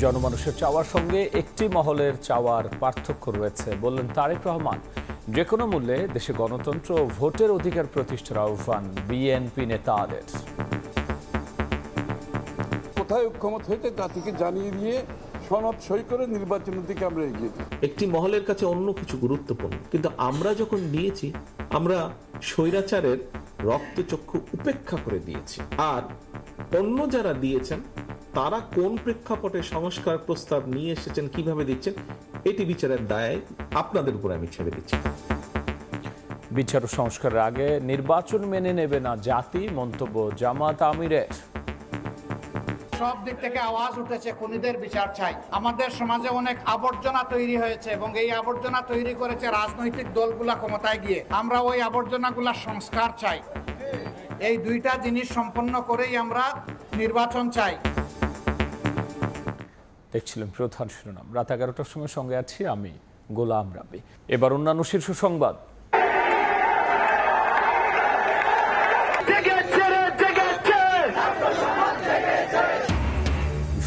জনমানুষের চাওয়ার সঙ্গে একটি মহলের চাওয়ার পার্থক্য রয়েছে বললেন তারেক রহমান। যে কোনো মূল্যে দেশে গণতন্ত্র ও ভোটের অধিকার প্রতিষ্ঠার আহ্বান বিএনপি নেতাদের। কোথায় ঐক্যমত হয়েছে তা থেকে জানিয়ে দিয়ে সনদ সই করে নির্বাচনের দিকে আমরা এগিয়ে যাই। একটি মহলের কাছে অন্য কিছু গুরুত্বপূর্ণ, কিন্তু আমরা যখন দিয়েছি আমরা স্বৈরাচারের রক্তচক্ষু উপেক্ষা করে দিয়েছি। আর অন্য যারা দিয়েছেন তারা কোন প্রেক্ষাপটে সংস্কার প্রস্তাব নিয়ে এসেছেন, কিভাবে দিচ্ছেন, এটি বিচারের দায় আপনাদের উপর আমি ছেড়ে দিচ্ছি। বিচার ও সংস্কারের আগে নির্বাচন মেনে নেবে না জাতি, মন্তব্য জামাত আমিরের। সব দিক থেকে আওয়াজ উঠেছে, খুনিদের বিচার চাই। আমাদের সমাজে অনেক আবর্জনা তৈরি হয়েছে এবং এই আবর্জনা তৈরি করেছে রাজনৈতিক দলগুলা ক্ষমতায় গিয়ে। আমরা ওই আবর্জনাগুলা সংস্কার চাই। এই দুইটা জিনিস সম্পন্ন করেই আমরা নির্বাচন চাই। দেখছিলেন প্রধান শিরোনাম। রাত 11টার সময় সঙ্গে আছি আমি গোলাম রাবি। এবার অন্যান্য শীর্ষ সংবাদ।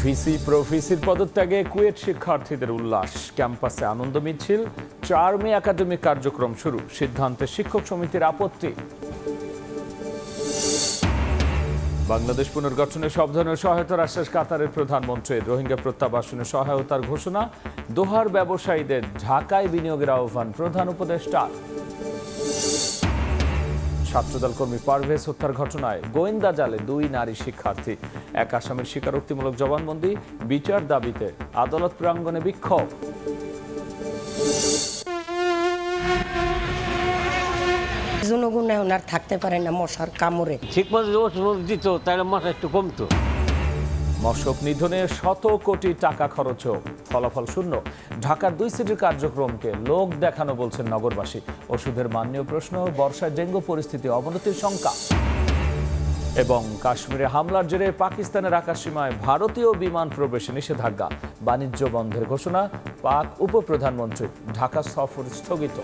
ভিসি প্রভিসির পদত্যাগে কুয়েট শিক্ষার্থীদের উল্লাস, ক্যাম্পাসে আনন্দ মিছিল। 4 মে একাডেমিক কার্যক্রম শুরু, সিদ্ধান্তে শিক্ষক সমিতির আপত্তি। বাংলাদেশ পুনর্গঠনে সব ধরনের সহায়তার আশ্বাস কাতারের প্রধানমন্ত্রীর। রোহিঙ্গা প্রত্যাবাসনে সহায়তার ঘোষণা। দোহার ব্যবসায়ীদের ঢাকায় বিনিয়োগের আহ্বান প্রধান উপদেষ্টার। ছাত্রদল কর্মী পারভেজ হত্যার ঘটনায় গোয়েন্দা জালে 2 নারী শিক্ষার্থী। এক আসামির স্বীকারোক্তিমূলক জবানবন্দি, বিচার দাবিতে আদালত প্রাঙ্গণে বিক্ষোভ। জনগণ এখন আর থাকতে পারে না মশার কামড়ে। ঠিক মতো দিত তাহলে মশা একটু কমতো। মশক নিধনে শত কোটি টাকা খরচ, ফলাফল শূন্য। ঢাকার 2 সিটির কার্যক্রমকে লোক দেখানো বলছেন নগরবাসী। ওষুধের মান নিয়ে প্রশ্ন, বর্ষায় ডেঙ্গু পরিস্থিতি অবনতির শঙ্কা। এবং কাশ্মীরে হামলার জেরে পাকিস্তানের আকাশসীমায় ভারতীয় বিমান প্রবেশে নিষেধাজ্ঞা, বাণিজ্য বন্ধের ঘোষণা। পাক উপপ্রধানমন্ত্রী ঢাকা সফর স্থগিত।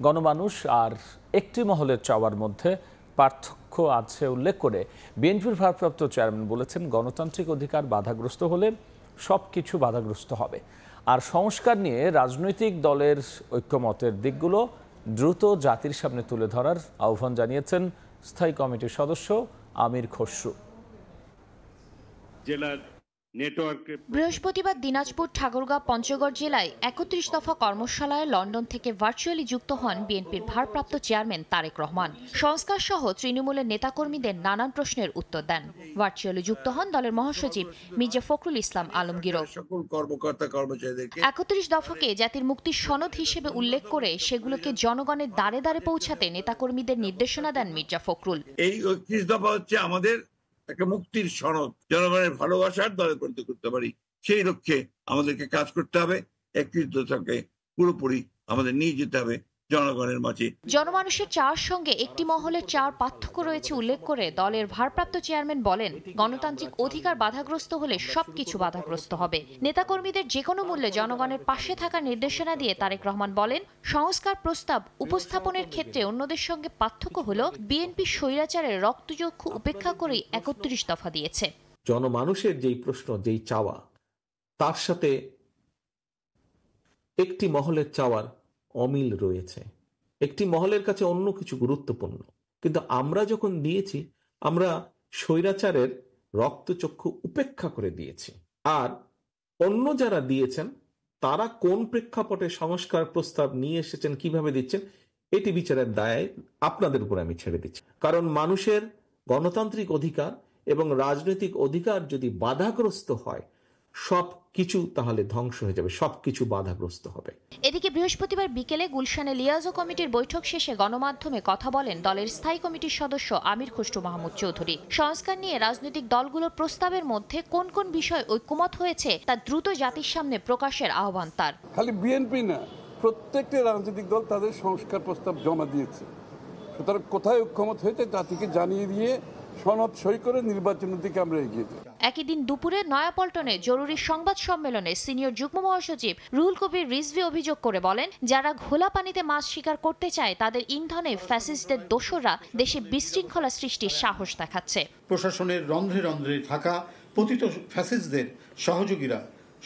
গণমানুষ আর একটি মহলের চাওয়ার মধ্যে পার্থক্য আছে উল্লেখ করে বিএনপির ভারপ্রাপ্ত চেয়ারম্যান বলেছেন, গণতান্ত্রিক অধিকার বাধাগ্রস্ত হলে সব কিছু বাধাগ্রস্ত হবে। আর সংস্কার নিয়ে রাজনৈতিক দলের ঐক্যমতের দিকগুলো দ্রুত জাতির সামনে তুলে ধরার আহ্বান জানিয়েছেন স্থায়ী কমিটির সদস্য আমির খসরু। জেলার বৃহস্পতিবার দিনাজপুর, ঠাকুরগাঁও, পঞ্চগড় জেলায় 31 দফা কর্মশালায় লন্ডন থেকে ভার্চুয়ালি যুক্ত হন বিএনপির ভারপ্রাপ্ত চেয়ারম্যান তারেক রহমান। সংস্কার সহ তৃণমূলের নেতাকর্মীদের নানান প্রশ্নের উত্তর দেন। ভার্চুয়ালি যুক্ত হন দলের মহাসচিব মির্জা ফখরুল ইসলাম আলমগীরও। 31 দফাকে জাতির মুক্তির সনদ হিসেবে উল্লেখ করে সেগুলোকে জনগণের দ্বারে দ্বারে পৌঁছাতে নেতাকর্মীদের নির্দেশনা দেন মির্জা ফখরুল। এই 31 দফা হচ্ছে আমাদের একটা মুক্তির সনদ, জনগণের ভালোবাসার দলে পরিণত করতে পারি, সেই লক্ষ্যে আমাদেরকে কাজ করতে হবে। 31 দফাকে পুরোপুরি আমাদের নিয়ে যেতে হবে জনগণের মাঝে। জনমানুষের চাওয়ার সঙ্গে একটি মহলের চাওয়ার পার্থক্য রয়েছে উল্লেখ করে দলের ভারপ্রাপ্ত চেয়ারম্যান বলেন, গণতান্ত্রিক অধিকার বাধাগ্রস্ত হলে সবকিছু বাধাগ্রস্ত হবে। নেতাকর্মীদের যে কোনো মূল্যে জনগণের পাশে থাকার নির্দেশনা দিয়ে তারেক রহমান বলেন, সংস্কার প্রস্তাব উপস্থাপনের ক্ষেত্রে অন্যদের সঙ্গে পার্থক্য হলো বিএনপি স্বৈরাচারের রক্তচক্ষু উপেক্ষা করেই 31 দফা দিয়েছে। জনমানুষের যেই প্রশ্ন, যেই চাওয়া, তার সাথে একটি মহলের চাওয়ার অমিল রয়েছে। একটি মহলের কাছে অন্য কিছু গুরুত্বপূর্ণ, কিন্তু আমরা যখন দিয়েছি আমরা স্বৈরাচারের রক্তচক্ষু উপেক্ষা করে দিয়েছি। আর অন্য যারা দিয়েছেন তারা কোন প্রেক্ষাপটে সংস্কার প্রস্তাব নিয়ে এসেছেন, কিভাবে দিচ্ছেন, এটি বিচারের দায় আপনাদের উপর আমি ছেড়ে দিচ্ছি। কারণ মানুষের গণতান্ত্রিক অধিকার এবং রাজনৈতিক অধিকার যদি বাধাগ্রস্ত হয়, সব কিছু তাহলে ধ্বংস হয়ে যাবে, সবকিছু বাধাগ্রস্ত হবে। এদিকে বৃহস্পতিবার বিকেলে গুলশানে লিয়াজো কমিটির বৈঠক শেষে গণমাধ্যমে কথা বলেন দলের স্থায়ী কমিটির সদস্য আমির খসরু মাহমুদ চৌধুরী। সংস্কার নিয়ে রাজনৈতিক দলগুলোর প্রস্তাবের মধ্যে কোন কোন বিষয় ঐক্যমত হয়েছে তা দ্রুত জাতির সামনে প্রকাশের আহ্বান তার। খালি বিএনপি না, প্রত্যেকটি রাজনৈতিক দল তাদের সংস্কার প্রস্তাব জমা দিয়েছে। সুতরাং কোথায় ঐক্যমত হয়েছে তা থেকে জানিয়ে দিয়ে সনদ সই করে নির্বাচনের দিকে আমরা এগিয়ে যাই। একই দিন দুপুরে নয়াপল্টনে জরুরি সংবাদ সম্মেলনে সিনিয়র যুগ্ম মহাসচিব রুহুল কবির রিজভী অভিযোগ করে বলেন, যারা ঘোলা পানিতে মাছ শিকার করতে চায় তাদের ইন্ধনে ফ্যাসিস্টদের দোসররা দেশে বিশৃঙ্খলা সৃষ্টির সাহস দেখাচ্ছে। প্রশাসনের রন্ধ্রে রন্ধ্রে থাকা পতিত ফ্যাসিস্টদের সহযোগীরা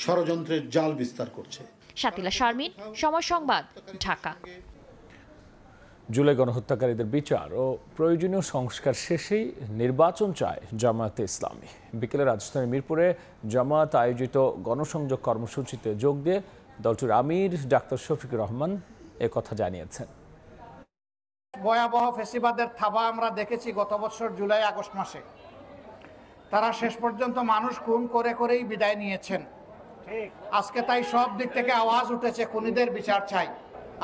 ষড়যন্ত্রের জাল বিস্তার করছে। শাতিলা শারমিন, সময় সংবাদ, ঢাকা। জুলাই গণহত্যাকারীদের বিচার ও প্রয়োজনীয় সংস্কার শেষেই নির্বাচন চায় জামায়াতে ইসলামী। বিকেলে রাজধানীর মিরপুরে জামায়াত আয়োজিত গণসংযোগ কর্মসূচিতে যোগ দিয়ে দলটির আমির ডাক্তার শফিকুর রহমান একথা জানিয়েছেন। ভয়াবহ ফেসিবাদের থাবা আমরা দেখেছি গত বছর জুলাই আগস্ট মাসে। তারা শেষ পর্যন্ত মানুষ খুন করে করেই বিদায় নিয়েছেন। আজকে তাই সব দিক থেকে আওয়াজ উঠেছে, খুনিদের বিচার চাই।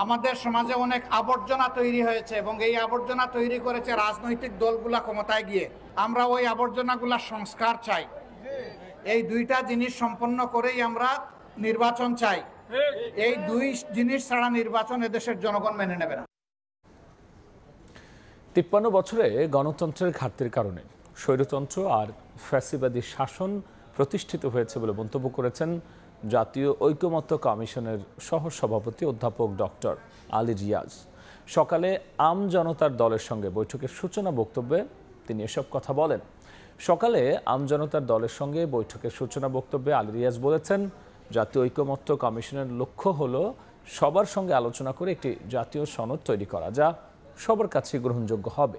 আমাদের সমাজে অনেক আবর্জনা তৈরি হয়েছে এবং এই আবর্জনা তৈরি করেছে রাজনৈতিক দলগুলা ক্ষমতায় গিয়ে। আমরা ওই আবর্জনাগুলা সংস্কার চাই। এই দুইটা জিনিস সম্পন্ন করেই আমরা নির্বাচন চাই। এই দুই জিনিস ছাড়া নির্বাচন এদেশের জনগণ মেনে নেবে না। 53 বছরে গণতন্ত্রের ঘাটতির কারণে স্বৈরতন্ত্র আর ফ্যাসিবাদী শাসন প্রতিষ্ঠিত হয়েছে বলে মন্তব্য করেছেন জাতীয় ঐকমত্য কমিশনের সহসভাপতি অধ্যাপক ডক্টর আলী রিয়াজ। সকালে আম জনতার দলের সঙ্গে বৈঠকের সূচনা বক্তব্যে তিনি এসব কথা বলেন। সকালে আম জনতার দলের সঙ্গে বৈঠকের সূচনা বক্তব্যে আলী রিয়াজ বলেছেন, জাতীয় ঐকমত্য কমিশনের লক্ষ্য হলো সবার সঙ্গে আলোচনা করে একটি জাতীয় সনদ তৈরি করা, যা সবার কাছে গ্রহণযোগ্য হবে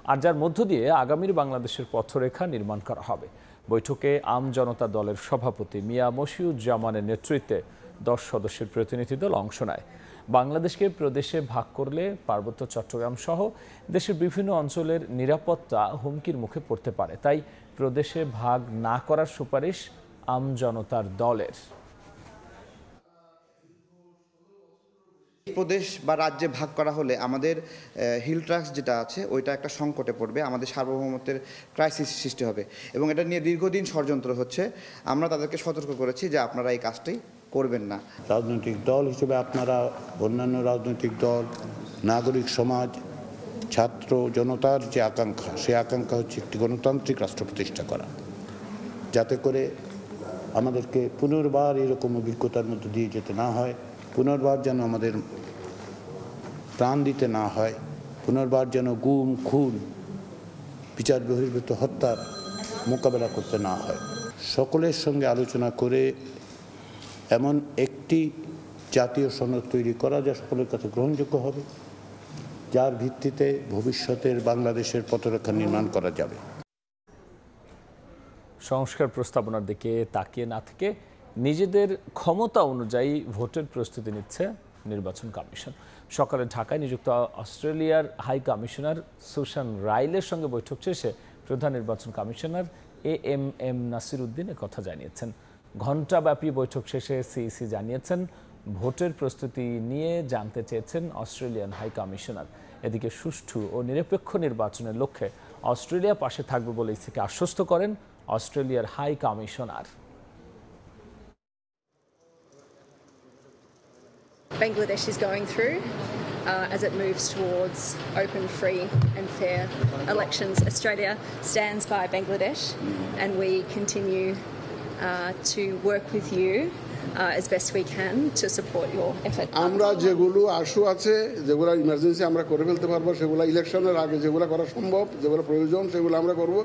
আর যার মধ্য দিয়ে আগামীর বাংলাদেশের পথরেখা নির্মাণ করা হবে। বৈঠকে আম জনতা দলের সভাপতি মিয়া মশিউজ্জামানের নেতৃত্বে 10 সদস্যের প্রতিনিধি দল অংশ নেয়। বাংলাদেশকে প্রদেশে ভাগ করলে পার্বত্য চট্টগ্রাম সহ দেশের বিভিন্ন অঞ্চলের নিরাপত্তা হুমকির মুখে পড়তে পারে, তাই প্রদেশে ভাগ না করার সুপারিশ আম জনতার দলের। প্রদেশ বা রাজ্যে ভাগ করা হলে আমাদের হিল ট্রাক্স যেটা আছে ওইটা একটা সংকটে পড়বে, আমাদের সার্বভৌমত্বের ক্রাইসিস সৃষ্টি হবে এবং এটা নিয়ে দীর্ঘদিন ষড়যন্ত্র হচ্ছে। আমরা তাদেরকে সতর্ক করেছি যে আপনারা এই কাজটি করবেন না। রাজনৈতিক দল হিসেবে আপনারা, অন্যান্য রাজনৈতিক দল, নাগরিক সমাজ, ছাত্র জনতার যে আকাঙ্ক্ষা, সেই আকাঙ্ক্ষা হচ্ছে একটি গণতান্ত্রিক রাষ্ট্র প্রতিষ্ঠা করা, যাতে করে আমাদেরকে পুনর্বার এরকম অভিজ্ঞতার মধ্যে দিয়ে যেতে না হয়, পুনর্বার যেন আমাদের প্রাণ দিতে না হয়, পুনর্বার যেন গুম খুন বিচার বহির্ভূত হত্যার মোকাবেলা করতে না হয়। সকলের সঙ্গে আলোচনা করে এমন একটি জাতীয় সনদ তৈরি করা যা সকলের কাছে গ্রহণযোগ্য হবে, যার ভিত্তিতে ভবিষ্যতের বাংলাদেশের পথরেখা নির্মাণ করা যাবে। সংস্কার প্রস্তাবনার দিকে তাকিয়ে না থেকে নিজেদের ক্ষমতা অনুযায়ী ভোটের প্রস্তুতি নিচ্ছে নির্বাচন কমিশন। সকালে ঢাকায় নিযুক্ত অস্ট্রেলিয়ার হাই কমিশনার সুসান রাইলের সঙ্গে বৈঠক শেষে প্রধান নির্বাচন কমিশনার এএমএম নাসির উদ্দিন কথা জানিয়েছেন। ঘণ্টাব্যাপী বৈঠক শেষে সিইসি জানিয়েছেন, ভোটের প্রস্তুতি নিয়ে জানতে চেয়েছেন অস্ট্রেলিয়ান হাই কমিশনার। এদিকে সুষ্ঠু ও নিরপেক্ষ নির্বাচনের লক্ষ্যে অস্ট্রেলিয়া পাশে থাকবে বলে ইসিকে আশ্বস্ত করেন অস্ট্রেলিয়ার high commissioner. Bangladesh is going through as it moves towards open, free and fair elections. Australia stands by Bangladesh and we continue to work with you as best we can to support your effort. আমরা যেগুলো আশু আছে, যেগুলো emergency আমরা করে ফেলতে পারবো, সেগুলো ইলেকশনের আগে যেগুলো করা সম্ভব, যেগুলো প্রয়োজন সেগুলো আমরা করব।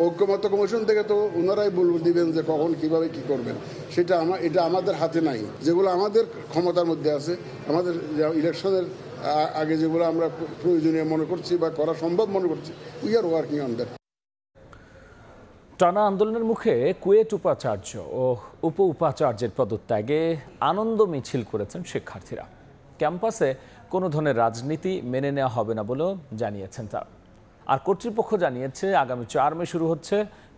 ঐক্যমত্য কমিশন থেকে তো ওনারাই দিবেন যে কখন কিভাবে কি করবেন, এটা আমাদের হাতে নাই। যেগুলো আমাদের ক্ষমতার মধ্যে আছে, আমাদের ইলেকশনের আগে যেগুলো আমরা প্রয়োজনীয় মনে করছি বা করা সম্ভব মনে করছি, we are working on that. টানা আন্দোলনের মুখে কুয়েট উপাচার্য ও উপ উপাচার্যের পদত্যাগে আনন্দ মিছিল করেছেন শিক্ষার্থীরা। ক্যাম্পাসে কোনো ধরনের রাজনীতি মেনে নেওয়া হবে না বলেও জানিয়েছেন তারা। আর কর্তৃপক্ষ জানিয়েছে, আগামী 4 মে শুরু হচ্ছে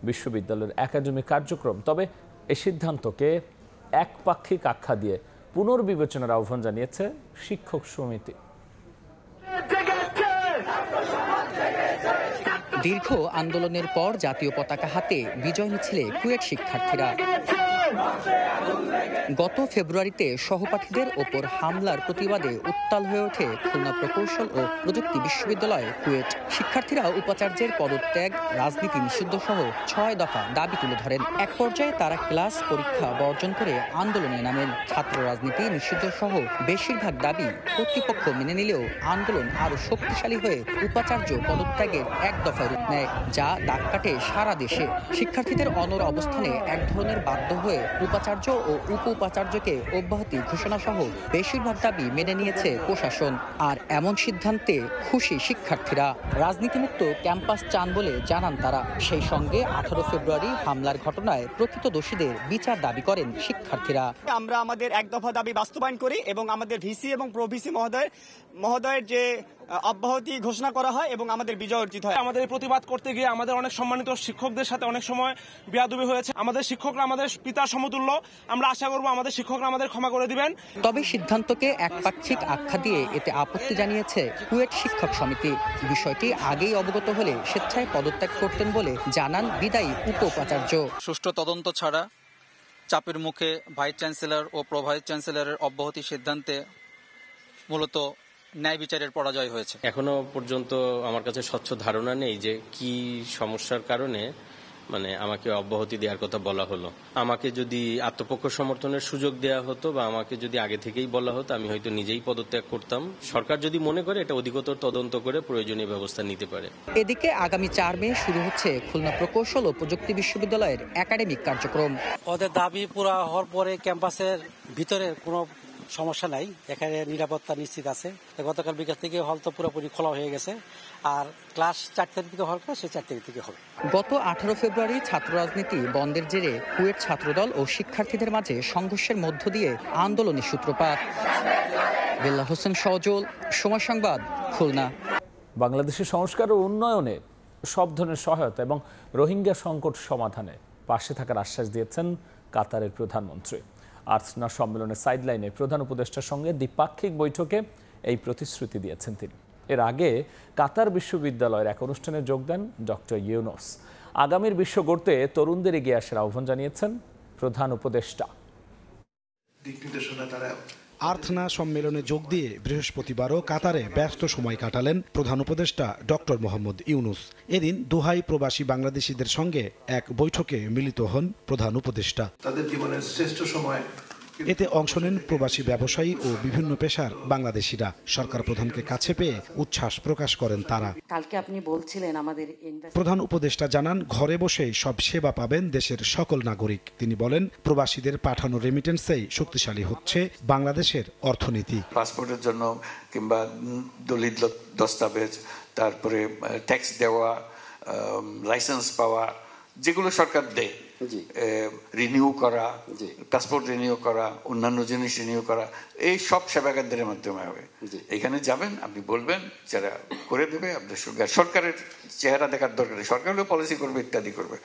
বিশ্ববিদ্যালয়ের একাডেমিক কার্যক্রম। তবে এই সিদ্ধান্তকে একপাক্ষিক আখ্যা দিয়ে পুনর্বিবেচনার আহ্বান জানিয়েছে শিক্ষক সমিতি। দীর্ঘ আন্দোলনের পর জাতীয় পতাকা হাতে বিজয় মিছিলে কুয়েট শিক্ষার্থীরা। গত ফেব্রুয়ারিতে সহপাঠীদের ওপর হামলার প্রতিবাদে উত্তাল হয়ে ওঠে খুলনা প্রকৌশল ও প্রযুক্তি বিশ্ববিদ্যালয় কুয়েট। শিক্ষার্থীরা উপাচার্যের পদত্যাগ, রাজনীতি নিষিদ্ধ সহ 6 দফা দাবি তুলে ধরেন। এক পর্যায়ে তারা ক্লাস পরীক্ষা বর্জন করে আন্দোলনে নামেন। ছাত্র রাজনীতি নিষিদ্ধ সহ বেশিরভাগ দাবি কর্তৃপক্ষ মেনে নিলেও আন্দোলন আরো শক্তিশালী হয়ে উপাচার্য পদত্যাগের এক দফা রূপ নেয়, যা দাগ কাটে সারা দেশে। শিক্ষার্থীদের অনড় অবস্থানে এক ধরনের বাধ্য হয়ে উপাচার্য ও উপ উপাচার্যকে অব্যাহতি ঘোষণা সহ বেশিরভাগ দাবি মেনে নিয়েছে প্রশাসন। আর এমন সিদ্ধান্তে খুশি শিক্ষার্থীরা। রাজনীতিমুক্ত ক্যাম্পাস চান বলে জানান তারা। সেই সঙ্গে 18 ফেব্রুয়ারি হামলার ঘটনায় প্রকৃত দোষীদের বিচার দাবি করেন শিক্ষার্থীরা। আমরা আমাদের এক দফা দাবি বাস্তবায়ন করি এবং আমাদের ভিসি এবং প্রভিসি মহোদয়ের যে অব্যাহতি ঘোষণা করা হয় এবং আমাদের বিজয় অর্জিত হয়। আমাদের প্রতিবাদ করতে গিয়ে আমাদের অনেক সম্মানিত শিক্ষকদের সাথে অনেক সময় বেয়াদবি হয়েছে। আমাদের শিক্ষকরা আমাদের পিতার সমতুল্য। আমরা আশা করব আমাদের শিক্ষকরা আমাদের ক্ষমা করে দিবেন। তবে সিদ্ধান্তকে একপাক্ষিক আখ্যা দিয়ে এতে আপত্তি জানিয়েছে কুয়েট শিক্ষক সমিতি। বিষয়টি আগেই অবগত হলে স্বেচ্ছায় পদত্যাগ করতেন বলে জানান বিদায়ী উপ উপাচার্য। সুষ্ঠু তদন্ত ছাড়া চাপের মুখে ভাইস চ্যান্সেলর ও প্রো ভাইস চ্যান্সেলরের অব্যাহতি সিদ্ধান্তে মূলত ন্যায় বিচারের পরাজয় হয়েছে। এখনো পর্যন্ত আমার কাছে স্বচ্ছ ধারণা নেই যে কি সমস্যার কারণে আমাকে অব্যাহতি দেওয়ার কথা বলা হলো। আমাকে যদি আত্মপক্ষ সমর্থনের সুযোগ দেওয়া হতো বা আমাকে যদি আগে থেকেই বলা হতো, আমি হয়তো নিজেই পদত্যাগ করতাম। সরকার যদি মনে করে এটা অধিকতর তদন্ত করে প্রয়োজনীয় ব্যবস্থা নিতে পারে। এদিকে আগামী 4 মে শুরু হচ্ছে খুলনা প্রকৌশল ও প্রযুক্তি বিশ্ববিদ্যালয়ের একাডেমিক কার্যক্রম। ওদের দাবি পুরা হওয়ার পরে ক্যাম্পাসের ভিতরে কোনো সমস্যা নাই, এখানে নিরাপত্তা নিশ্চিত আছে। গতকাল বিকাল থেকে হল তো পুরোপুরি খোলা হয়ে গেছে, আর ক্লাস 4 তারিখ থেকে হল সে 4 তারিখ থেকে হবে। গত 18 ফেব্রুয়ারি ছাত্র রাজনীতি বন্ধের জেরে কুয়েট ছাত্রদল ও শিক্ষার্থীদের মাঝে সংঘর্ষের মধ্য দিয়ে আন্দোলনের সূত্রপাত। বেল্লা হোসেন সজল, সময় সংবাদ, খুলনা। বাংলাদেশের সংস্কার ও উন্নয়নে সব ধরনের সহায়তা এবং রোহিঙ্গা সংকট সমাধানে পাশে থাকার আশ্বাস দিয়েছেন কাতারের প্রধানমন্ত্রী। আর্সনা সম্মেলনের সাইডলাইনে প্রধান উপদেষ্টার সঙ্গে দ্বিপাক্ষিক বৈঠকে এই প্রতিশ্রুতি দিয়েছেন তিনি। এর আগে কাতার বিশ্ববিদ্যালয়ের এক অনুষ্ঠানে যোগ দেন ডক্টর ইউনুস। আগামীর বিশ্ব গড়তে তরুণদের এগিয়ে আসার আহ্বান জানিয়েছেন প্রধান উপদেষ্টা। আর্থনা সম্মেলনে যোগ দিয়ে বৃহস্পতিবারও কাতারে ব্যস্ত সময় কাটালেন প্রধান উপদেষ্টা ডক্টর মোহাম্মদ ইউনুস। এদিন দোহায় প্রবাসী বাংলাদেশিদের সঙ্গে এক বৈঠকে মিলিত হন প্রধান উপদেষ্টা। তাদের জীবনের শ্রেষ্ঠ সময় এতে অংশ নেন প্রবাসী ব্যবসায়ী ও বিভিন্ন পেশার বাংলাদেশিরা। সরকার প্রধানকে কাছে পেয়ে উচ্ছ্বাস প্রকাশ করেন তারা। কালকে আপনি বলছিলেন আমাদের প্রধান উপদেষ্টা জানান, ঘরে বসেই সব সেবা পাবেন দেশের সকল নাগরিক। তিনি বলেন, প্রবাসীদের পাঠানো রেমিটেন্সেই শক্তিশালী হচ্ছে বাংলাদেশের অর্থনীতি। পাসপোর্টের জন্য কিংবা দলিল দস্তাবেজ, তারপরে ট্যাক্স দেওয়া, লাইসেন্স পাওয়া, যেগুলো সরকার দেয়, রিনিউ করা, পাসপোর্ট রিনিউ করা, অন্যান্য জিনিস রিনিউ করা, এই সব সেবা কেন্দ্রের মাধ্যমে হবে। এখানে যাবেন, আপনি বলবেন, যারা করে দেবে। আপনার সরকারের চেহারা দেখার দরকার, সরকার হলেও পলিসি করবে, ইত্যাদি করবে।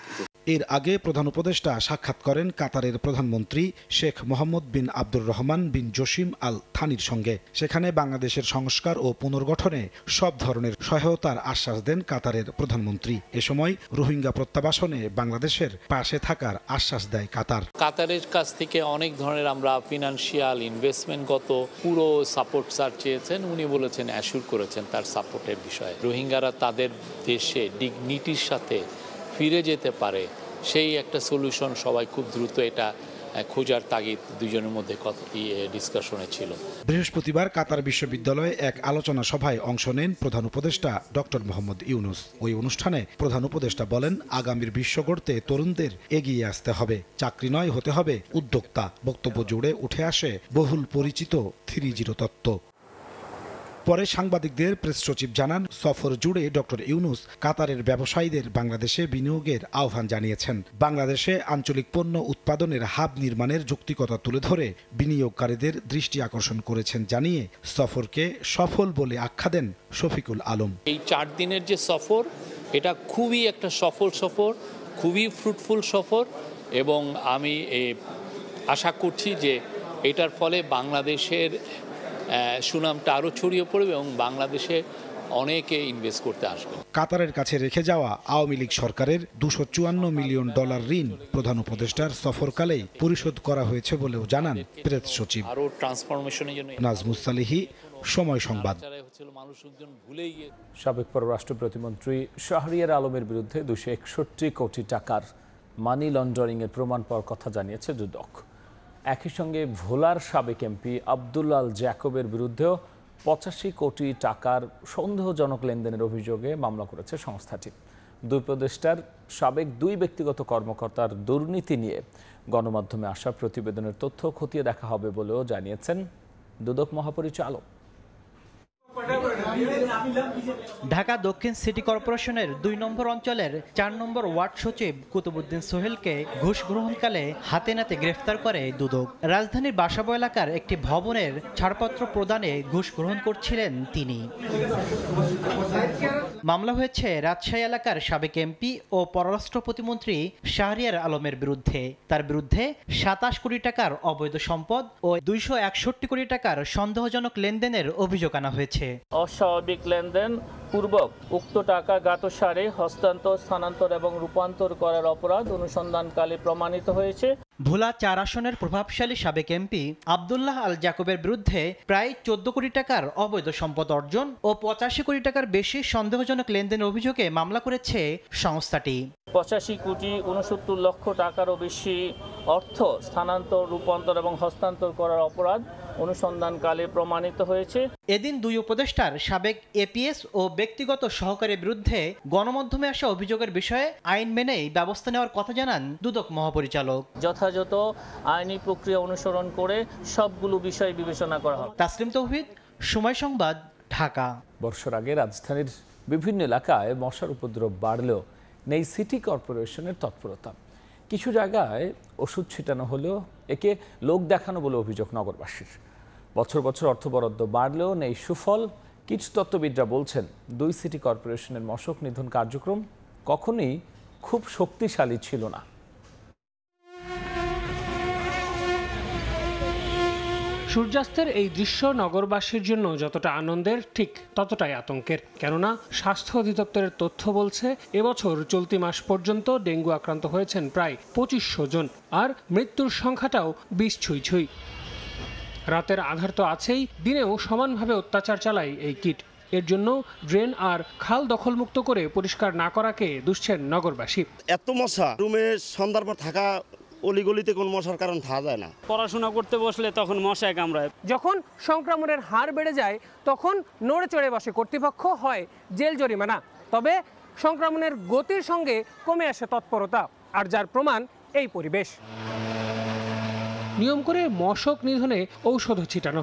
এর আগে প্রধান উপদেষ্টা সাক্ষাৎ করেন কাতারের প্রধানমন্ত্রী শেখ মোহাম্মদ বিন আব্দুর রহমান বিন জসিম আল থানির সঙ্গে। সেখানে বাংলাদেশের সংস্কার ও পুনর্গঠনে সব ধরনের সহায়তার আশ্বাস দেন কাতারের প্রধানমন্ত্রী। এ সময় রোহিঙ্গা প্রত্যাবাসনে বাংলাদেশের পাশে থাকার আশ্বাস দেয় কাতার। কাতারের কাছ থেকে অনেক ধরনের আমরা ফিনান্সিয়াল ইনভেস্টমেন্টগত পুরো সাপোর্ট স্যার চেয়েছেন। উনি বলেছেন, অ্যাসিওর করেছেন তার সাপোর্টের বিষয়ে। রোহিঙ্গারা তাদের দেশে ডিগনিটির সাথে ফিরে যেতে পারে, সেই একটা সলিউশন সবাই খুব দ্রুত এটা খোঁজার তাগিদ দুজনের মধ্যে ডিসকাশনে ছিল। বৃহস্পতিবার কাতার বিশ্ববিদ্যালয়ে এক আলোচনা সভায় অংশ নেন প্রধান উপদেষ্টা ডক্টর মোহাম্মদ ইউনুস। ওই অনুষ্ঠানে প্রধান উপদেষ্টা বলেন, আগামীর বিশ্ব গড়তে তরুণদের এগিয়ে আসতে হবে, চাকরি নয়, হতে হবে উদ্যোক্তা। বক্তব্য জুড়ে উঠে আসে বহুল পরিচিত 3-0 তত্ত্ব। পরে সাংবাদিকদের প্রেস সচিব জানান, সফর জুড়ে ডক্টর ইউনুস কাতারের ব্যবসায়ীদের বাংলাদেশে বিনিয়োগের আহ্বান জানিয়েছেন। বাংলাদেশে আঞ্চলিক পণ্য উৎপাদনের হাব নির্মাণের যৌক্তিকতা তুলে ধরে বিনিয়োগকারীদের দৃষ্টি আকর্ষণ করেছেন জানিয়ে সফরকে সফল বলে আখ্যা দেন শফিকুল আলম। এই 4 দিনের যে সফর, এটা খুবই একটা সফল সফর, খুবই ফ্রুটফুল সফর, এবং আমি আশা করছি যে এটার ফলে বাংলাদেশের সুনামটা আরও ছড়িয়ে পড়বে এবং বাংলাদেশে অনেকে ইনভেস্ট করতে আসবে। কাতারের কাছে রেখে যাওয়া আওয়ামী লীগ সরকারের $254 মিলিয়ন ঋণ প্রধান উপদেষ্টার সফরকালে পরিশোধ করা হয়েছে বলেও জানান প্রেস সচিব। আরো ট্রান্সফরমেশনের জন্য নাজমুস সালিহি, সময় সংবাদ। সাবেক পররাষ্ট্র প্রতিমন্ত্রী শাহরিয়ার আলমের বিরুদ্ধে 261 কোটি টাকার মানি লন্ডারিং এর প্রমাণ পাওয়ার কথা জানিয়েছে দুদক। একই সঙ্গে ভোলার সাবেক এমপি আব্দুল্লাহ আল জ্যাকবের বিরুদ্ধেও 85 কোটি টাকার সন্দেহজনক লেনদেনের অভিযোগে মামলা করেছে সংস্থাটি। দুই উপদেষ্টার সাবেক 2 ব্যক্তিগত কর্মকর্তার দুর্নীতি নিয়ে গণমাধ্যমে আসা প্রতিবেদনের তথ্য খতিয়ে দেখা হবে বলেও জানিয়েছেন দুদক মহাপরিচালক। ঢাকা দক্ষিণ সিটি কর্পোরেশনের 2 নম্বর অঞ্চলের 4 নম্বর ওয়ার্ড সচিব কুতুবুদ্দিন সোহেলকে ঘুষ গ্রহণকালে হাতে নাতে গ্রেফতার করে দুদক। রাজধানীর বাসাবো এলাকার একটি ভবনের ছাড়পত্র প্রদানে ঘুষ গ্রহণ করছিলেন তিনি। মামলা হয়েছে রাজশাহী এলাকার সাবেক এমপি ও পররাষ্ট্র প্রতিমন্ত্রী শাহরিয়ার আলমের বিরুদ্ধে। তার বিরুদ্ধে 27 কোটি টাকার অবৈধ সম্পদ ও 261 কোটি টাকার সন্দেহজনক লেনদেনের অভিযোগ আনা হয়েছে। অস্বাভাবিক লেনদেন পূর্বক উক্ত টাকা জ্ঞাতসারে হস্তান্তর, স্থানান্তর এবং রূপান্তর করার অপরাধ অনুসন্ধানকালে প্রমাণিত হয়েছে। ভোলা 4 আসনের প্রভাবশালী সাবেক এমপি আব্দুল্লাহ আল জ্যাকবের বিরুদ্ধে প্রায় 14 কোটি টাকার অবৈধ সম্পদ অর্জন ও 85 কোটি টাকার বেশি সন্দেহজনক লেনদেনের অভিযোগে মামলা করেছে সংস্থাটি। 85 কোটি 69 লক্ষ টাকারও বেশি অর্থ স্থানান্তর, রূপান্তর এবং হস্তান্তর করার অপরাধ অনুসন্ধানকালে প্রমাণিত হয়েছে। এদিন 2 উপদেষ্টার সাবেক এপিএস ও ব্যক্তিগত সহকারীর বিরুদ্ধে গণমাধ্যমে আসা অভিযোগের বিষয়ে আইন মেনেই ব্যবস্থা নেওয়ার কথা জানান দুদক মহাপরিচালক। যথাযথ আইনি প্রক্রিয়া অনুসরণ করে সবগুলো বিষয় বিবেচনা করা হবে। তাসলিম তৌহিদ, সময় সংবাদ, ঢাকা। বর্ষার আগে রাজধানীর বিভিন্ন এলাকায় মশার উপদ্রব বাড়লেও নেই সিটি কর্পোরেশনের তৎপরতা। কিছু জায়গায় ওষুধ ছিটানো হলেও একে লোক দেখানো বলে অভিযোগ নগরবাসীর। বছর বছর অর্থ বরাদ্দ বাড়লেও নেই সুফল। কীটতত্ত্ববিদরা বলছেন 2 সিটি কর্পোরেশনের মশক নিধন কার্যক্রম কখনোই খুব শক্তিশালী ছিল না। সূর্যাস্তের এই দৃশ্য নগরবাসীর জন্য যতটা আনন্দের ঠিক ততটাই আতঙ্কের। কেননা স্বাস্থ্য অধিদপ্তরের তথ্য বলছে এবছর চলতি মাস পর্যন্ত ডেঙ্গু আক্রান্ত হয়েছেন প্রায় 2500 জন, আর মৃত্যুর সংখ্যাটাও 20 ছুঁই। রাতের আধার তো আছেই, দিনেও সমানভাবে অত্যাচার চালায় এই কীট। এর জন্য ড্রেন আর খাল দখলমুক্ত করে পরিষ্কার না করাকে দুষছেন নগরবাসী। এত মশা রুমে সন্ধ্যার পর থাকা, অলিগলিতে কোন মশার কারণ থাকা যায় না। পড়াশোনা করতে বসলে তখন মশায় কামড়ায়। যখন সংক্রমণের হার বেড়ে যায় তখন নড়ে চড়ে বসে কর্তৃপক্ষ, হয় জেল জরিমানা। তবে সংক্রমণের গতির সঙ্গে কমে আসে তৎপরতা, আর যার প্রমাণ এই পরিবেশ। নিয়ম করে মশক নিধনে ঔষধ ছিটানো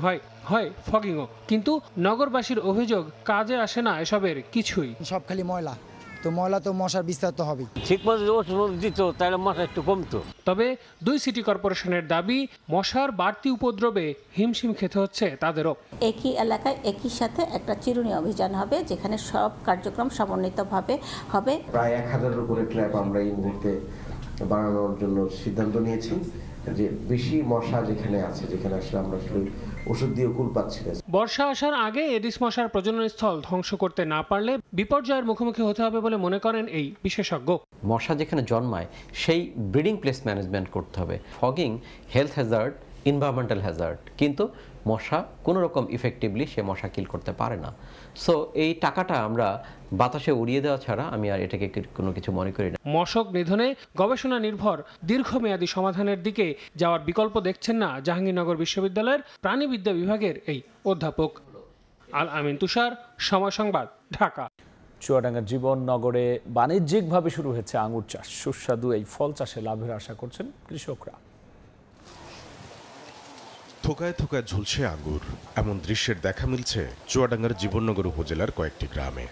হয় ফগিংও, কিন্তু নগরবাসীর অভিযোগ কাজে আসে না এসবের কিছুই। সব খালি ময়লা, তো ময়লা তো মশার বিস্তার তো হবে। ঠিক মতো ওষুধ দিত তাহলে মশা একটু কমতো। তবে 2 সিটি কর্পোরেশনের দাবি, মশার বাড়তি উপদ্রবে হিমশিম খেতে হচ্ছে তাদেরও। একই এলাকায় একই সাথে একটা চিরুনি অভিযান হবে, যেখানে সব কার্যক্রম সমন্বিতভাবে হবে। প্রায় 1000-এর উপরে ট্র্যাপ আমরা এই মুহূর্তে বানানোর জন্য সিদ্ধান্ত নিয়েছি, যে বেশি মশা যেখানে আছে, যেখানে আসলে আমরা আসলে ওষুধ দিয়ে কুল পাচ্ছি না। বর্ষা আসার আগে এডিস মশার প্রজননস্থল ধ্বংস করতে না পারলে বিপর্যয়ের মুখোমুখি হতে হবে বলে মনে করেন এই বিশেষজ্ঞ। মশা যেখানে জন্মায় সেই ব্রিডিং প্লেস ম্যানেজমেন্ট করতে হবে। Fogging health Hazard, environmental Hazard, কিন্তু মশা কোনো রকম ইফেক্টিভলি সে মশা কিল করতে পারে না। সো এই টাকাটা আমরা বাতাসে উড়িয়ে দেওয়া ছাড়া আমি আর এটাকে কোনো কিছু মনে করি না। মশক নিধনে গবেষণা নির্ভর দীর্ঘমেয়াদী সমাধানের দিকে যাওয়ার বিকল্প দেখছেন না জাহাঙ্গীরনগর বিশ্ববিদ্যালয়ের প্রাণীবিদ্যা বিভাগের এই অধ্যাপক। আল আমিন তুষার, সময় সংবাদ, ঢাকা। চুয়াডাঙ্গার জীবননগরে বাণিজ্যিকভাবে শুরু হয়েছে আঙুর চাষ। সুস্বাদু এই ফল চাষে লাভের আশা করছেন কৃষকরা। থোকায় থোকায় ঝুলছে আঙ্গুর, এমন দৃশ্যের দেখা মিলছে চুয়াডাঙ্গার জীবননগর উপজেলার কয়েকটি গ্রামে।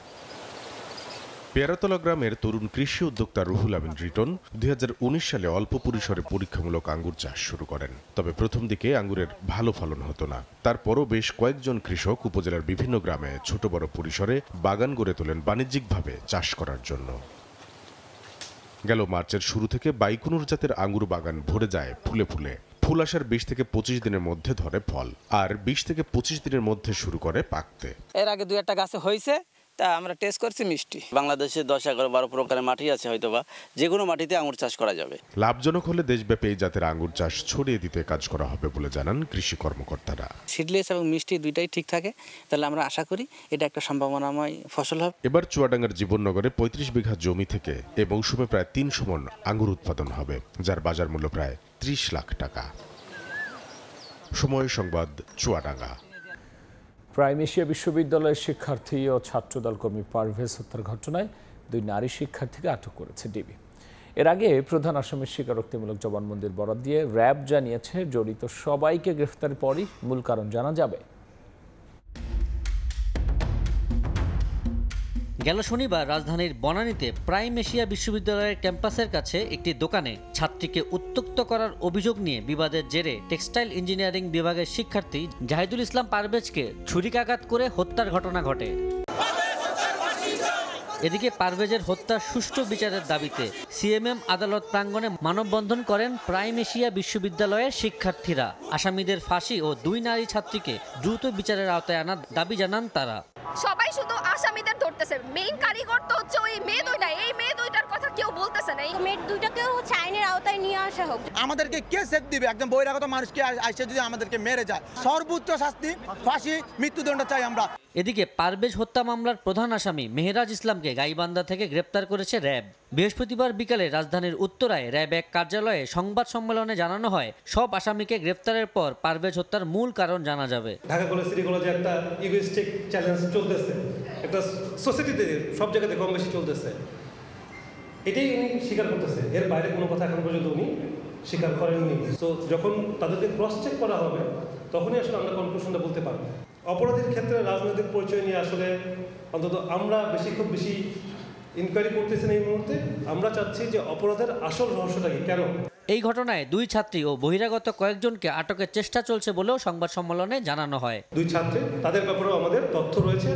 পেয়ারাতলা গ্রামের তরুণ কৃষি উদ্যোক্তা রুহুল আমিন রিটন 2019 সালে অল্প পরিসরে পরীক্ষামূলক আঙ্গুর চাষ শুরু করেন। তবে প্রথম দিকে আঙ্গুরের ভালো ফলন হতো না। তারপরও বেশ কয়েকজন কৃষক উপজেলার বিভিন্ন গ্রামে ছোট বড় পরিসরে বাগান গড়ে তোলেন বাণিজ্যিকভাবে চাষ করার জন্য। গেল মার্চের শুরু থেকে বাইকুনুর জাতের আঙ্গুর বাগান ভরে যায় ফুলে ফুলে। ফুল আসার 20 থেকে 25 দিনের মধ্যে ধরে ফল, আর 20 থেকে 25 দিনের মধ্যে শুরু করে পাকতে। এর আগে 2-1টা গাছে হয়েছে, তা আমরা টেস্ট করছি মিষ্টি। বাংলাদেশে 10-11-12 প্রকারের মাটি আছে, হয়তোবা যে কোনো মাটিতে আঙুর চাষ করা যাবে। লাভজনক হলে দেশব্যাপী এই জাতের আঙ্গুর চাষ ছড়িয়ে দিতে কাজ করা হবে বলে জানান কৃষি কর্মকর্তারা। সিডলেস এবং মিষ্টি দুইটাই ঠিক থাকে, তাহলে আমরা আশা করি এটা একটা সম্ভাবনাময় ফসল হবে। এবার চুয়াডাঙ্গার জীবননগরে 35 বিঘা জমি থেকে এ মৌসুমে প্রায় 300 মণ আঙ্গুর উৎপাদন হবে, যার বাজার মূল্য প্রায় 30 লাখ টাকা। সময় সংবাদ, চুয়াডাঙ্গা। প্রাইম এশিয়া বিশ্ববিদ্যালয়ের শিক্ষার্থী ও ছাত্রদল কর্মী পারভেজ হত্যার ঘটনায় 2 নারী শিক্ষার্থীকে আটক করেছে ডিবি। এর আগে প্রধান আসামির স্বীকারোক্তিমূলক জবানবন্দির বরাত দিয়ে র্যাব জানিয়েছে জড়িত সবাইকে গ্রেফতারের পরই মূল কারণ জানা যাবে। গেল শনিবার রাজধানীর বনানীতে প্রাইম এশিয়া বিশ্ববিদ্যালয়ের ক্যাম্পাসের কাছে একটি দোকানে ছাত্রীকে উত্ত্যক্ত করার অভিযোগ নিয়ে বিবাদের জেরে টেক্সটাইল ইঞ্জিনিয়ারিং বিভাগের শিক্ষার্থী জাহিদুল ইসলাম পারভেজকে ছুরিকাঘাত করে হত্যার ঘটনা ঘটে। এদিকে পারভেজের হত্যার সুষ্ঠু বিচারের দাবিতে সিএমএম আদালত প্রাঙ্গণে মানববন্ধন করেন প্রাইম এশিয়া বিশ্ববিদ্যালয়ের শিক্ষার্থীরা। আসামিদের ফাঁসি ও 2 নারী ছাত্রীকে দ্রুত বিচারের আওতায় আনার দাবি জানান তারা। সবাই শুধু আসামিদের ধরতেছে, মেইন কারিগর তো হচ্ছে ওই মেয়ে দুইটা, এই মেয়ে দুইটার কথা কেউ বলতেছে না। এই মেয়ে দুইটাকেও আইনের আওতায় নিয়ে আসা হোক। আমাদেরকে কে সেফ দিবে? একদম বহিরাগত মানুষকে আইসে যদি আমাদেরকে মেরে যায়, সর্বোচ্চ শাস্তি ফাঁসি, মৃত্যুদণ্ড চাই আমরা। এদিকে পারভেজ হত্যা মামলার প্রধান আসামি মেহেরাজ ইসলামকে গাইবান্ধা থেকে গ্রেপ্তার করেছে র্যাব। বৃহস্পতিবার বিকালে রাজধানীর উত্তরায় র্যাব 1 কার্যালয়ে সংবাদ সম্মেলনে জানানো হয়, সব আসামিকে গ্রেপ্তারের পর পারভেজ হত্যার মূল কারণ জানা যাবে। ঢাকা কলেজ সিটি কলেজে একটা ইগোইস্টিক চ্যালেঞ্জ চলতেছে, একটা সোসাইটিতে সব জায়গাতে কম বেশি চলতেছে, এটাই উনি স্বীকার করতেছে। এর বাইরে কোনো কথা এখন পর্যন্ত উনি স্বীকার করেননি। তো যখন তাদেরকে ক্রস চেক করা হবে তখনই আসলে আমরা কনক্লুশনটা বলতে পারবো। অপরাধীর ক্ষেত্রে রাজনৈতিক পরিচয় নিয়ে আসলে অন্তত আমরা খুব বেশি ইনকোয়ারি করতেছি না এই মুহূর্তে। আমরা চাচ্ছি যে অপরাধের আসল রহস্যটা কি, কেন। এই ঘটনায় 2 ছাত্রী ও বহিরাগত কয়েকজনকে আটকের চেষ্টা চলছে বলেও সংবাদ সম্মেলনে জানানো হয়। 2 ছাত্রী, তাদের ব্যাপারেও আমাদের তথ্য রয়েছে।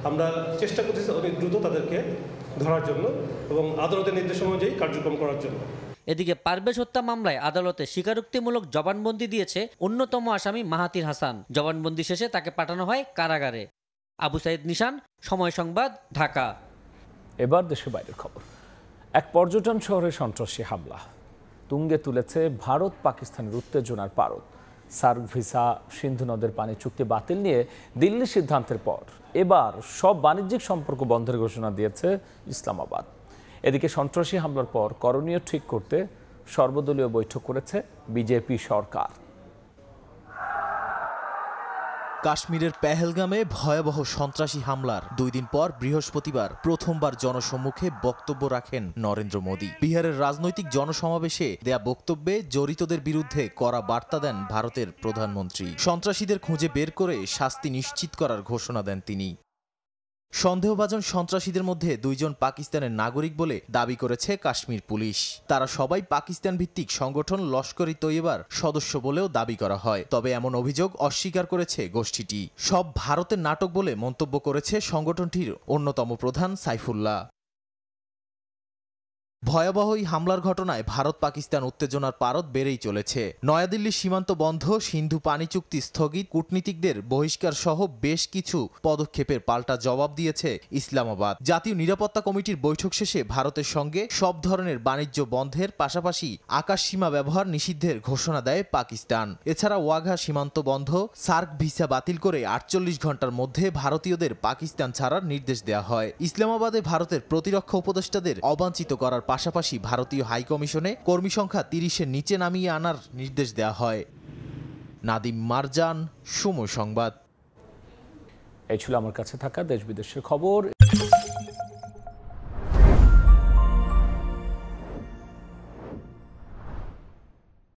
আমরা চেষ্টা করতেছি অনেক দ্রুত তাদেরকে ধরার জন্য এবং আদালতের নির্দেশ অনুযায়ী কার্যক্রম করার জন্য। এদিকে পারভেজ হত্যা মামলায় আদালতে স্বীকারোক্তিমূলক জবানবন্দি দিয়েছে অন্যতম আসামি মাহাতির হাসান। জবানবন্দি শেষে তাকে পাঠানো হয় কারাগারে। আবু সাইদ নিশান, সময় সংবাদ, ঢাকা। এবার দেশের বাইরের খবর। এক পর্যটন শহরে সন্ত্রাসী হামলা তুঙ্গে তুলেছে ভারত পাকিস্তানের উত্তেজনার পারদ। সার্ক ভিসা, সিন্ধু নদের পানি চুক্তি বাতিল নিয়ে দিল্লির সিদ্ধান্তের পর এবার সব বাণিজ্যিক সম্পর্ক বন্ধের ঘোষণা দিয়েছে ইসলামাবাদ। এদিকে সন্ত্রাসী হামলার পর করণীয় ঠিক করতে সর্বদলীয় বৈঠক করেছে বিজেপি সরকার। কাশ্মীরের পেহেলগামে ভয়াবহ সন্ত্রাসী হামলার 2 দিন পর বৃহস্পতিবার প্রথমবার জনসম্মুখে বক্তব্য রাখেন নরেন্দ্র মোদী। বিহারের রাজনৈতিক জনসমাবেশে দেয়া বক্তব্যে জড়িতদের বিরুদ্ধে কড়া বার্তা দেন ভারতের প্রধানমন্ত্রী। সন্ত্রাসীদের খুঁজে বের করে শাস্তি নিশ্চিত করার ঘোষণা দেন তিনি। সন্দেহভাজন সন্ত্রাসীদের মধ্যে 2 জন পাকিস্তানের নাগরিক বলে দাবি করেছে কাশ্মীর পুলিশ। তারা সবাই পাকিস্তান ভিত্তিক সংগঠন লস্কর-ই তৈয়বার সদস্য বলেও দাবি করা হয়। তবে এমন অভিযোগ অস্বীকার করেছে গোষ্ঠীটি। সব ভারতের নাটক বলে মন্তব্য করেছে সংগঠনটির অন্যতম প্রধান সাইফুল্লাহ। ভয়াবহ এই হামলার ঘটনায় ভারত পাকিস্তান উত্তেজনার পারদ বেড়েই চলেছে। নয়াদিল্লির সীমান্ত বন্ধ, সিন্ধু পানি চুক্তি স্থগিত, কূটনীতিকদের বহিষ্কার সহ বেশ কিছু পদক্ষেপের পাল্টা জবাব দিয়েছে ইসলামাবাদ। জাতীয় নিরাপত্তা কমিটির বৈঠক শেষে ভারতের সঙ্গে সব ধরনের বাণিজ্য বন্ধের পাশাপাশি আকাশ সীমা ব্যবহার নিষিদ্ধের ঘোষণা দেয় পাকিস্তান। এছাড়া ওয়াঘা সীমান্ত বন্ধ, সার্ক ভিসা বাতিল করে 48 ঘন্টার মধ্যে ভারতীয়দের পাকিস্তান ছাড়ার নির্দেশ দেওয়া হয়। ইসলামাবাদে ভারতের প্রতিরক্ষা উপদেষ্টাদের অবাঞ্ছিত করার পাশাপাশি ভারতীয় হাইকমিশনে কর্মী সংখ্যা 30-এর নিচে নামিয়ে আনার নির্দেশ দেওয়া হয়। নাদিম মারজান, সময় সংবাদ। এই ছিল আমার কাছে থাকা দেশ বিদেশের খবর।